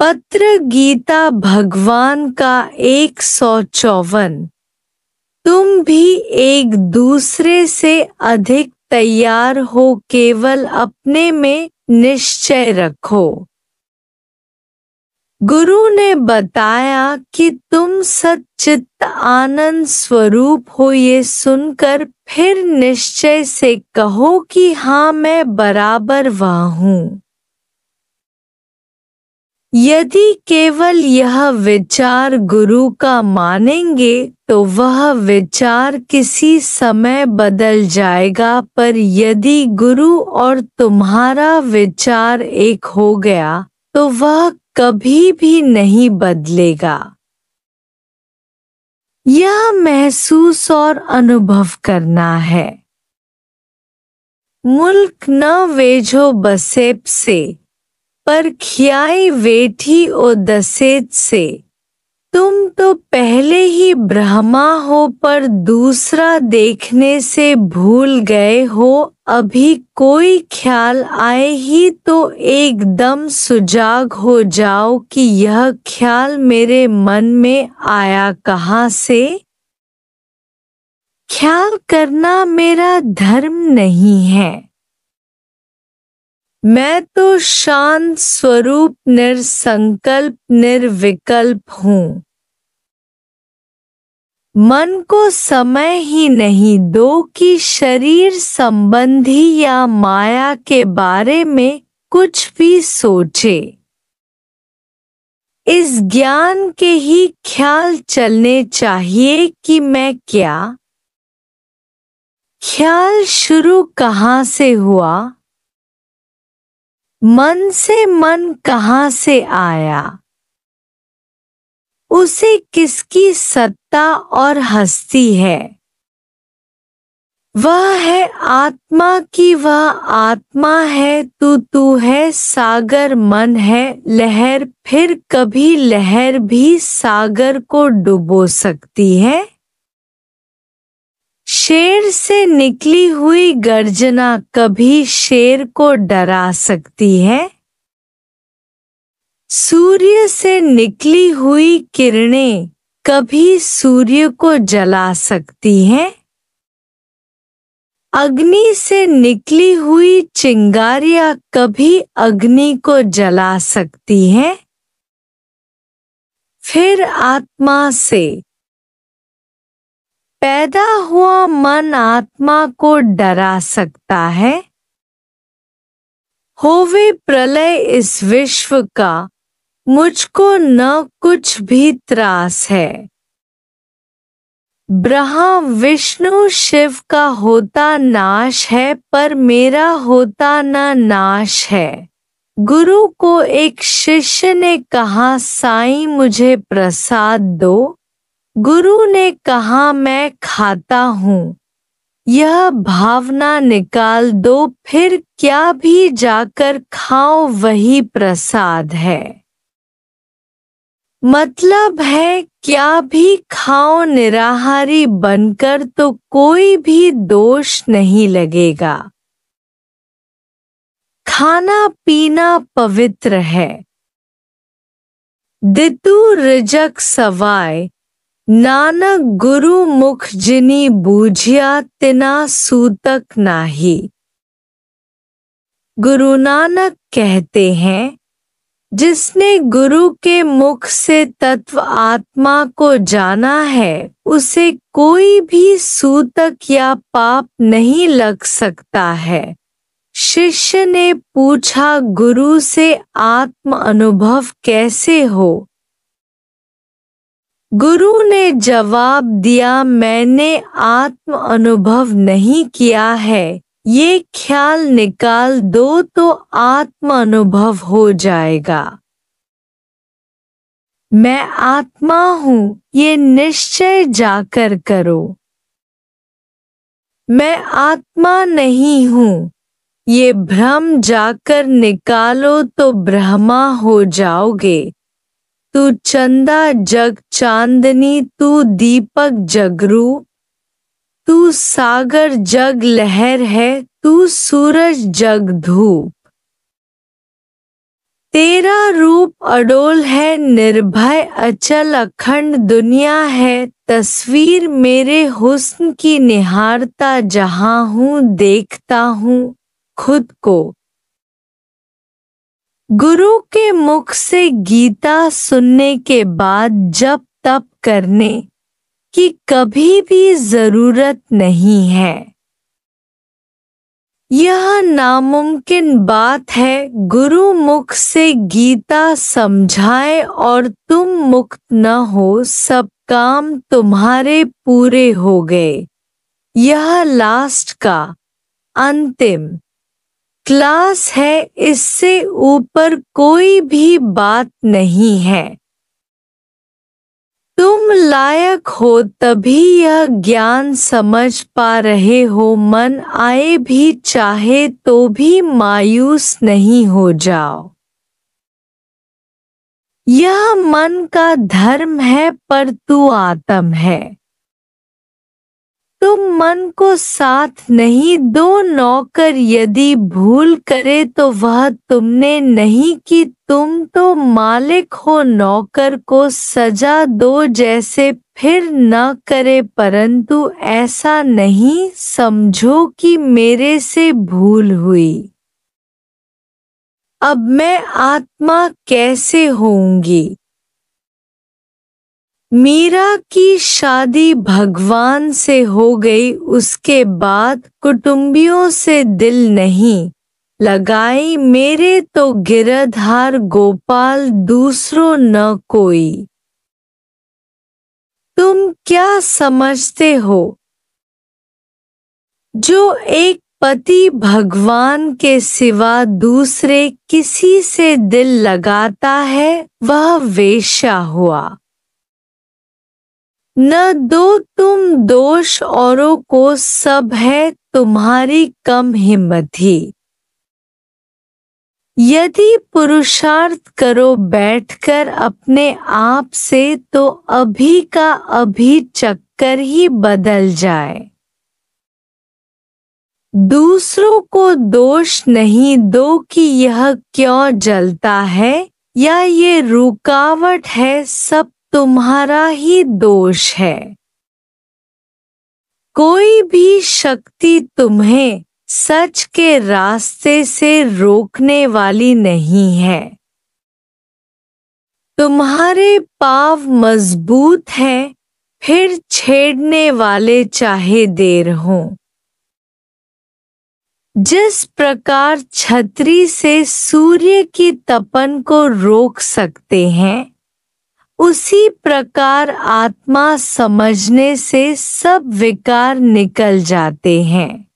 पत्र गीता भगवान का 154। तुम भी एक दूसरे से अधिक तैयार हो, केवल अपने में निश्चय रखो। गुरु ने बताया कि तुम सच्चित आनंद स्वरूप हो। ये सुनकर फिर निश्चय से कहो कि हाँ, मैं बराबर वह हूँ। यदि केवल यह विचार गुरु का मानेंगे तो वह विचार किसी समय बदल जाएगा, पर यदि गुरु और तुम्हारा विचार एक हो गया तो वह कभी भी नहीं बदलेगा। यह महसूस और अनुभव करना है। मुल्क न वेझो बसेप से, पर खियाई वेठी ओ दसेत से। तुम तो पहले ही ब्रह्मा हो, पर दूसरा देखने से भूल गए हो। अभी कोई ख्याल आए ही तो एकदम सुजाग हो जाओ कि यह ख्याल मेरे मन में आया कहाँ से। ख्याल करना मेरा धर्म नहीं है। मैं तो शांत स्वरूप निरसंकल्प निर्विकल्प हूँ। मन को समय ही नहीं दो कि शरीर संबंधी या माया के बारे में कुछ भी सोचे। इस ज्ञान के ही ख्याल चलने चाहिए कि मैं क्या। ख्याल शुरू कहाँ से हुआ? मन से। मन कहाँ से आया? उसे किसकी सत्ता और हस्ती है? वह है आत्मा की। वह आत्मा है। तू है सागर। मन है लहर। फिर कभी लहर भी सागर को डुबो सकती है। शेर से निकली हुई गर्जना कभी शेर को डरा सकती है। सूर्य से निकली हुई किरणें कभी सूर्य को जला सकती हैं। अग्नि से निकली हुई चिंगारियां कभी अग्नि को जला सकती हैं। फिर आत्मा से पैदा हुआ मन आत्मा को डरा सकता है। होवे प्रलय इस विश्व का, मुझको न कुछ भी त्रास है। ब्रह्मा विष्णु शिव का होता नाश है, पर मेरा होता न नाश है। गुरु को एक शिष्य ने कहा, साईं मुझे प्रसाद दो। गुरु ने कहा, मैं खाता हूँ। यह भावना निकाल दो, फिर क्या भी जाकर खाओ वही प्रसाद है। मतलब है क्या भी खाओ निराहारी बनकर तो कोई भी दोष नहीं लगेगा। खाना पीना पवित्र है। दितु रिजक सवाय, नानक गुरु मुख जिनी बूझिया तिना सूतक नाही। गुरु नानक कहते हैं, जिसने गुरु के मुख से तत्व आत्मा को जाना है, उसे कोई भी सूतक या पाप नहीं लग सकता है। शिष्य ने पूछा, गुरु से आत्म अनुभव कैसे हो? गुरु ने जवाब दिया, मैंने आत्म अनुभव नहीं किया है। ये ख्याल निकाल दो तो आत्म अनुभव हो जाएगा। मैं आत्मा हूँ, ये निश्चय जाकर करो। मैं आत्मा नहीं हूँ, ये भ्रम जाकर निकालो तो ब्रह्मा हो जाओगे। तू चंदा जग चांदनी, तू दीपक जगरूप, तू सागर जग लहर है, तू सूरज जग धूप। तेरा रूप अडोल है, निर्भय अचल अखंड दुनिया है। तस्वीर मेरे हुस्न की निहारता जहां हूँ, देखता हूँ खुद को। गुरु के मुख से गीता सुनने के बाद जप तप करने की कभी भी जरूरत नहीं है। यह नामुमकिन बात है। गुरु मुख से गीता समझाए और तुम मुक्त न हो, सब काम तुम्हारे पूरे हो गए। यह लास्ट का अंतिम क्लास है, इससे ऊपर कोई भी बात नहीं है। तुम लायक हो तभी यह ज्ञान समझ पा रहे हो। मन आए भी चाहे तो भी मायूस नहीं हो जाओ। यह मन का धर्म है पर तू आत्म है। तुम मन को साथ नहीं दो, नौकर यदि भूल करे तो वह तुमने नहीं की। तुम तो मालिक हो, नौकर को सजा दो जैसे फिर न करे, परंतु ऐसा नहीं समझो कि मेरे से भूल हुई। अब मैं आत्मा कैसे होऊंगी। मीरा की शादी भगवान से हो गई, उसके बाद कुटुंबियों से दिल नहीं लगाई। मेरे तो गिरधार गोपाल, दूसरों न कोई। तुम क्या समझते हो? जो एक पति भगवान के सिवा दूसरे किसी से दिल लगाता है वह वेश्या हुआ। न दो तुम दोष औरों को, सब है तुम्हारी कम हिम्मती। यदि पुरुषार्थ करो बैठकर अपने आप से तो अभी का अभी चक्कर ही बदल जाए। दूसरों को दोष नहीं दो कि यह क्यों जलता है या ये रुकावट है, सब तुम्हारा ही दोष है। कोई भी शक्ति तुम्हें सच के रास्ते से रोकने वाली नहीं है। तुम्हारे पाँव मजबूत हैं, फिर छेड़ने वाले चाहे देर हों। जिस प्रकार छतरी से सूर्य की तपन को रोक सकते हैं, उसी प्रकार आत्मा समझने से सब विकार निकल जाते हैं।